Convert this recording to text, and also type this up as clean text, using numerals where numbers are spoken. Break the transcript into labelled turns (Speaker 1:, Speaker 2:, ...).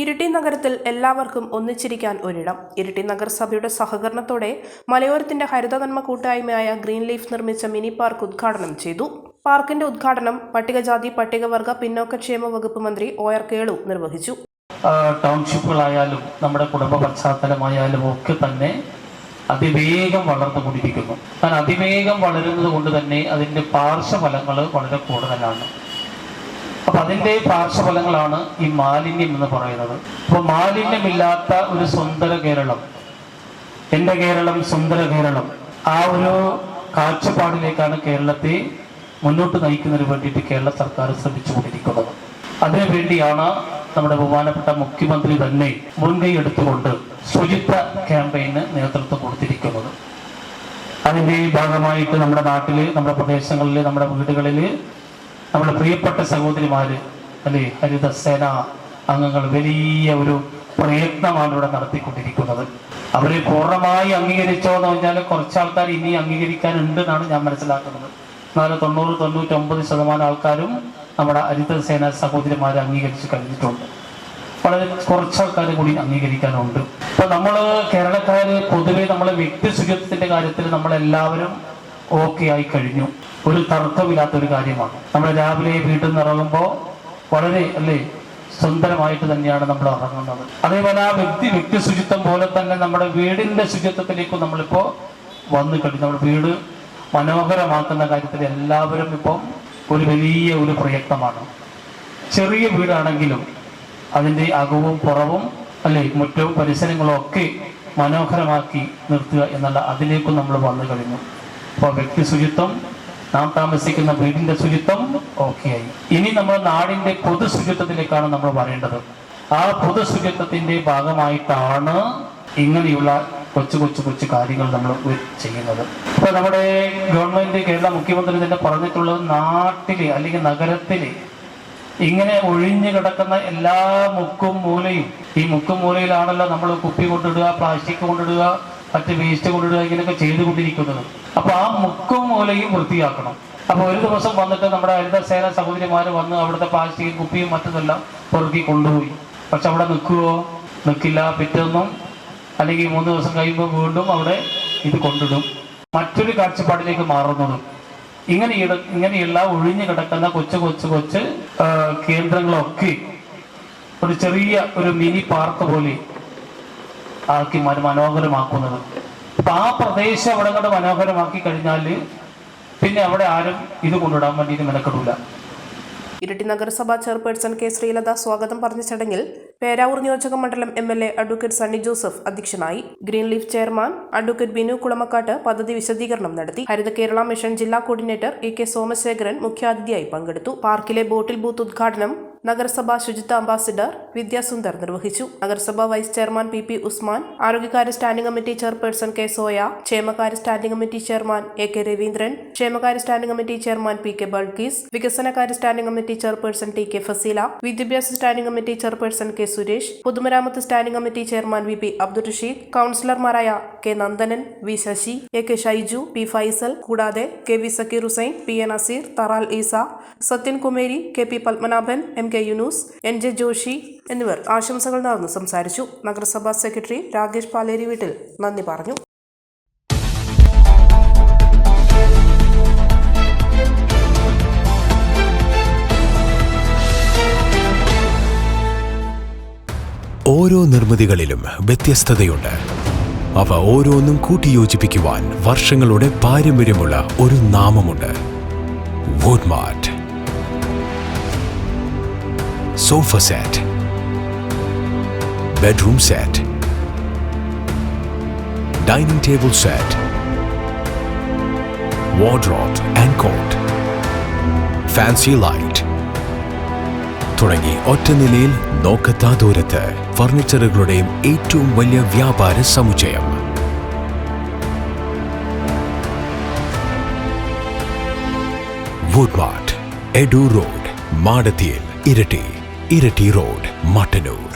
Speaker 1: ഇരിട്ടി നഗരത്തിൽ എല്ലാവർക്കും ഒന്നിച്ചിരിക്കാൻ ഒരിടം. ഇരിട്ടി നഗരസഭയുടെ സഹകരണത്തോടെ മലയോരത്തിന്റെ ഹരിതകർമ്മ കൂട്ടായ്മയായ ഗ്രീൻ ലീഫ് നിർമ്മിച്ച മിനി പാർക്ക് ഉദ്ഘാടനം ചെയ്തു. പാർക്കിന്റെ ഉദ്ഘാടനം പട്ടികജാതി പട്ടികവർഗ പിന്നോക്കക്ഷേമ വകുപ്പ് മന്ത്രി ഒ.ആർ. കേളു നിർവഹിച്ചു.
Speaker 2: ടൗൺഷിപ്പുകളായാലും നമ്മുടെ കുടുംബ പശ്ചാത്തലമായാലും ഒക്കെ തന്നെ അതിവേഗം വളർന്നുകൊണ്ടിരിക്കുന്നു. കാരണം അതിവേഗം വളരുന്നത് കൊണ്ട് തന്നെ അതിൻ്റെ പാർശ്വഫലങ്ങൾ വളരെ കൂടുതലാണ്. അപ്പൊ അതിൻ്റെ പാർശ്വഫലങ്ങളാണ് ഈ മാലിന്യം എന്ന് പറയുന്നത്. അപ്പോൾ മാലിന്യമില്ലാത്ത ഒരു സുന്ദര കേരളം, എൻ്റെ കേരളം സുന്ദര കേരളം, ആ ഒരു കാഴ്ചപ്പാടിലേക്കാണ് കേരളത്തെ മുന്നോട്ട് നയിക്കുന്നതിന് വേണ്ടിയിട്ട് കേരള സർക്കാർ ശ്രമിച്ചുകൊണ്ടിരിക്കുന്നത്. അതിനുവേണ്ടിയാണ് നമ്മുടെ ബഹുമാനപ്പെട്ട മുഖ്യമന്ത്രി തന്നെ മുൻകൈ എടുത്തുകൊണ്ട് ശുചിത്വ ക്യാമ്പയിന് നേതൃത്വം കൊടുത്തിരിക്കുന്നത്. അതിൻ്റെ ഭാഗമായിട്ട് നമ്മുടെ നാട്ടിൽ, നമ്മുടെ പ്രദേശങ്ങളിൽ, നമ്മുടെ വീടുകളിൽ നമ്മുടെ പ്രിയപ്പെട്ട സഹോദരിമാര് അല്ലെ, ഹരിതസേന അംഗങ്ങൾ വലിയ ഒരു പ്രയത്നമാണ് ഇവിടെ നടത്തിക്കൊണ്ടിരിക്കുന്നത്. അവരെ പൂർണ്ണമായി അംഗീകരിച്ചോ എന്ന് പറഞ്ഞാൽ കുറച്ച് ആൾക്കാർ ഇനി അംഗീകരിക്കാനുണ്ട് എന്നാണ് ഞാൻ മനസ്സിലാക്കുന്നത്. എന്നാലും 90-99% ആൾക്കാരും നമ്മുടെ ഹരിതസേന സഹോദരിമാരെ അംഗീകരിച്ച് കഴിഞ്ഞിട്ടുണ്ട്. വളരെ കുറച്ച് ആൾക്കാർ കൂടി അംഗീകരിക്കാനുണ്ട്. അപ്പൊ നമ്മൾ കേരളക്കാർ പൊതുവെ നമ്മളെ വ്യക്തി ശുചിത്വത്തിന്റെ കാര്യത്തിൽ നമ്മളെല്ലാവരും ഓക്കെ ആയി കഴിഞ്ഞു. ഒരു തർക്കമില്ലാത്തൊരു കാര്യമാണ്. നമ്മൾ രാവിലെ വീട്ടിൽ നിന്ന് ഇറങ്ങുമ്പോൾ വളരെ സുന്ദരമായിട്ട് തന്നെയാണ് നമ്മൾ ഇറങ്ങുന്നത്. അതേപോലെ ആ വ്യക്തി ശുചിത്വം പോലെ തന്നെ നമ്മുടെ വീടിന്റെ ശുചിത്വത്തിലേക്ക് നമ്മളിപ്പോൾ വന്നു കഴിഞ്ഞു. നമ്മുടെ വീട് മനോഹരമാക്കുന്ന കാര്യത്തിൽ എല്ലാവരും ഇപ്പം ഒരു വലിയ ഒരു പ്രയത്നമാണ്. ചെറിയ വീടാണെങ്കിലും അതിൻ്റെ അകവും പുറവും മുറ്റവും പരിസരങ്ങളും ഒക്കെ മനോഹരമാക്കി നിർത്തുക എന്നുള്ള അതിലേക്കും നമ്മൾ വന്നു കഴിഞ്ഞു. അപ്പോൾ വ്യക്തി ശുചിത്വം, നാം താമസിക്കുന്ന വീടിന്റെ ശുചിത്വം ഓക്കെയായി. ഇനി നമ്മുടെ നാടിന്റെ പൊതു ശുചിത്വത്തിലേക്കാണ് നമ്മൾ വരേണ്ടത്. ആ പൊതു ശുചിത്വത്തിന്റെ ഭാഗമായിട്ടാണ് ഇങ്ങനെയുള്ള കൊച്ചു കാര്യങ്ങൾ നമ്മൾ ചെയ്യുന്നത്. ഇപ്പൊ നമ്മുടെ ഗവൺമെന്റ്, കേരള മുഖ്യമന്ത്രി തന്നെ പറഞ്ഞിട്ടുള്ളത്, നാട്ടില് അല്ലെങ്കിൽ നഗരത്തില് ഇങ്ങനെ ഒഴിഞ്ഞു കിടക്കുന്ന എല്ലാ മുക്കും മൂലയും, ഈ മുക്കും മൂലയിലാണല്ലോ നമ്മൾ കുപ്പി കൊണ്ടിടുക, പ്ലാസ്റ്റിക് കൊണ്ടിടുക, മറ്റ് വേസ്റ്റ് കൊണ്ടിടുക, ഇങ്ങനെയൊക്കെ ചെയ്തുകൊണ്ടിരിക്കുന്നത്. അപ്പൊ ആ മുക്കും മൂലയും വൃത്തിയാക്കണം. അപ്പൊ ഒരു ദിവസം വന്നിട്ട് നമ്മുടെ ഹരിതസേന സഹോദരിമാർ വന്ന് അവിടുത്തെ പ്ലാസ്റ്റിക് കുപ്പിയും മറ്റതെല്ലാം പൊറുക്കി കൊണ്ടുപോയി. പക്ഷെ അവിടെ നിൽക്കില്ല. പിറ്റൊന്നും അല്ലെങ്കിൽ 3 ദിവസം കഴിയുമ്പോൾ വീണ്ടും അവിടെ ഇത് കൊണ്ടിടും. മറ്റൊരു കാഴ്ചപ്പാടിലേക്ക് മാറുന്നത് ഇങ്ങനെയുള്ള ഒഴിഞ്ഞു കിടക്കുന്ന കൊച്ചു കേന്ദ്രങ്ങളൊക്കെ ഒരു ചെറിയ ഒരു മിനി പാർക്ക് പോലെ ആക്കി മനോഹരമാക്കുന്നത്. അപ്പൊ ആ പ്രദേശം അവിടെ കൊണ്ട് മനോഹരമാക്കി കഴിഞ്ഞാൽ പിന്നെ അവിടെ ആരും ഇത് കൊണ്ടിടാൻ വേണ്ടി മെനക്കെടൂല.
Speaker 1: ഇരിട്ടി നഗരസഭാ ചെയർപേഴ്സൺ കെ ശ്രീലത സ്വാഗതം പറഞ്ഞ ചടങ്ങിൽ പേരാവൂർ നിയോജക മണ്ഡലം MLA അഡ്വക്കേറ്റ് സണ്ണി ജോസഫ് അധ്യക്ഷനായി. Green leaf chairman advocate Binu Kulamakkattu പദ്ധതി വിശദീകരണം നടത്തി. ഹരിത കേരള മിഷൻ ജില്ലാ കോർഡിനേറ്റർ AK സോമശേഖരൻ മുഖ്യാതിഥിയായി പങ്കെടുത്തു. പാർക്കിലെ ബോട്ടിൽ ബൂത്ത് ഉദ്ഘാടനം നഗരസഭാ ശുചിത്വ അംബാസിഡർ വിദ്യാസുന്ദർ നിർവഹിച്ചു. നഗരസഭാ വൈസ് ചെയർമാൻ PP ഉസ്മാൻ, ആരോഗ്യകാര്യ standing committee chairperson K Soya, ക്ഷേമകാര്യ standing committee chairman AK Raveendran, ക്ഷേമകാര്യ standing committee chairman PK Balkees, വികസനകാര്യ standing committee chairperson TK Fazeela, വിദ്യാഭ്യാസ standing committee chairperson K Suresh, പൊതുമരാമത്ത് standing committee chairman VP Abdul Rasheed, കൗൺസിലർമാരായ K Nandanan, V Sasi, AK Shaiju, P Faisal, കൂടാതെ KV Zakir Hussain, PA Naseer, Tharal Isa, Sathyan കുമേരി, KP Padmanabhan, MK Yunus, NJ Joshi എന്നിവർ ആശംസകൾ നേർന്ന് സംസാരിച്ചു. നഗരസഭാ സെക്രട്ടറി രാകേഷ് പാലേരി വീട്ടിൽ നന്ദി പറഞ്ഞു.
Speaker 3: ഓരോ നിർമ്മിതികളിലും വ്യത്യസ്തതയുണ്ട്. അവ ഓരോന്നും കൂട്ടിയോജിപ്പിക്കുവാൻ വർഷങ്ങളുടെ പാരമ്പര്യമുള്ള ഒരു നാമമുണ്ട്: Woodmart. Sofa set, bedroom set, dining table set, wardrobe and cot, fancy light തുടങ്ങി ഒറ്റനിലയിൽ നോക്കത്താ ദൂരത്ത് ഫർണിച്ചറുകളുടെയും ഏറ്റവും വലിയ വ്യാപാര സമുച്ചയം. വുഡ്മാർട്ട്, എഡു റോഡ്, മാടത്തിയിൽ, ഇരട്ടി റോഡ്, മട്ടന്നൂർ.